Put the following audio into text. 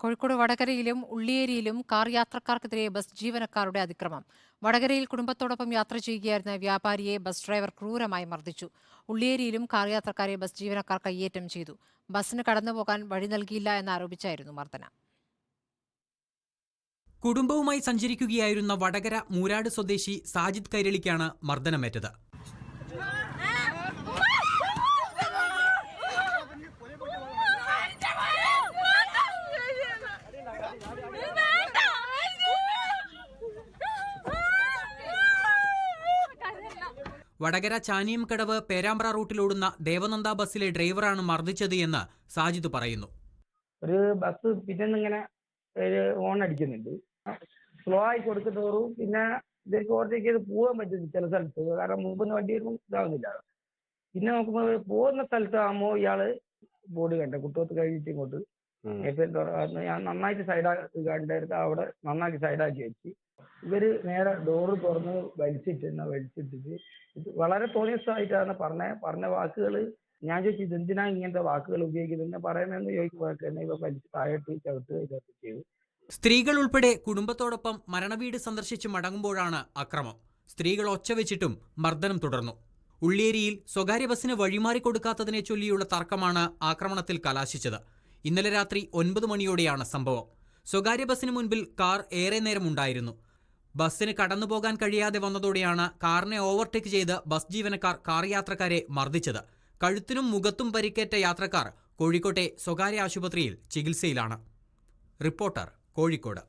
Kozhikode വടകരയിലും ഉള്ളിയേരിയിലും car യാത്രക്കാർക്കെതിരെ bus ജീവനക്കാരുടെ അതിക്രമം. വടകരയിൽ കുടുംബത്തോടൊപ്പം യാത്ര ചെയ്യുകയായിരുന്ന വ്യാപാരിയെ ബസ് ഡ്രൈവർ ക്രൂരമായി മർദ്ദിച്ചു. ഉള്ളിയേരിയിലും കാർ യാത്രക്കാരെ ബസ് ജീവനക്കാർ കയ്യേറ്റം ചെയ്തു. ബസ്സിന് കടന്നുപോകാൻ വഴി നൽകിയില്ല എന്നാരോപിച്ചായിരുന്നു മർദ്ദനം. കുടുംബവുമായി സഞ്ചരിക്കുകയായിരുന്ന വടകര മൂരാട് സ്വദേശി സാജിദ് കൈരളിക്കാണ് മർദ്ദനമേറ്റത്. വടകര ചാനിയംകടവ് പേരാമ്പ്ര റൂട്ടിലോടുന്ന ദേവനന്ദ ബസ്സിലെ ഡ്രൈവറാണ് മർദ്ദിച്ചത് എന്ന് സാജിദ് പറയുന്നു. ഒരു ബസ് പിന്നിങ്ങനെ ഹോൺ അടിക്കുന്നുണ്ട്. സ്ലോ ആയി കൊടുക്കുന്നതോറും പിന്നെ ഇതിലേക്ക് ഓവർടേക്ക് ചെയ്ത് പോകാൻ പറ്റുന്നു ചില സ്ഥലത്ത്, കാരണം മുമ്പിന്ന് വണ്ടി വരുമ്പോൾ ഇതാവുന്നില്ല. പിന്നെ നോക്കുമ്പോൾ പോകുന്ന സ്ഥലത്താകുമ്പോൾ ഇയാള് ബോർഡ് കണ്ട കുട്ടോത്ത് കഴിഞ്ഞിട്ട് ഇങ്ങോട്ട് ഞാൻ നന്നായിട്ട് കണ്ടായിരുന്നു. അവിടെ നന്നാക്കി സൈഡാക്കി വെച്ച് ഇവര് നേരെ ഡോറ് തുറന്ന് വലിച്ചിട്ടിട്ട് വളരെ തോന്നിയതായിട്ടാണ് പറഞ്ഞ വാക്കുകൾ. ഞാൻ ചോദിച്ചു ഇതെന്തിനാ ഇങ്ങനത്തെ വാക്കുകൾ ഉപയോഗിക്കുന്നത് പറയുന്നതെന്ന് ചോദിക്കുമ്പോൾ തന്നെ ഇവ വലിച്ച് താഴോട്ട് ചവിട്ടുക ഇതൊക്കെ ചെയ്തു. സ്ത്രീകൾ ഉൾപ്പെടെ കുടുംബത്തോടൊപ്പം മരണവീട് സന്ദർശിച്ച് മടങ്ങുമ്പോഴാണ് അക്രമം. സ്ത്രീകൾ ഒച്ചവെച്ചിട്ടും മർദ്ദനം തുടർന്നു. ഉള്ളിയേരിയിൽ സ്വകാര്യ ബസ്സിന് വഴിമാറി കൊടുക്കാത്തതിനെ ചൊല്ലിയുള്ള തർക്കമാണ് ആക്രമണത്തിൽ കലാശിച്ചത്. ഇന്നലെ രാത്രി 9 മണിയോടെയാണ് സംഭവം. സ്വകാര്യ ബസ്സിന് മുൻപിൽ കാർ ഏറെ നേരം ഉണ്ടായിരുന്നു. ബസ്സിന് കടന്നുപോകാൻ കഴിയാതെ വന്നതോടെയാണ് കാറിനെ ഓവർടേക്ക് ചെയ്ത് ബസ് ജീവനക്കാർ കാർ യാത്രക്കാരെ മർദ്ദിച്ചത്. കഴുത്തിനും മുഖത്തും പരിക്കേറ്റ യാത്രക്കാർ കോഴിക്കോട്ടെ സ്വകാര്യ ആശുപത്രിയിൽ ചികിത്സയിലാണ്. റിപ്പോർട്ടർ, കോഴിക്കോട്.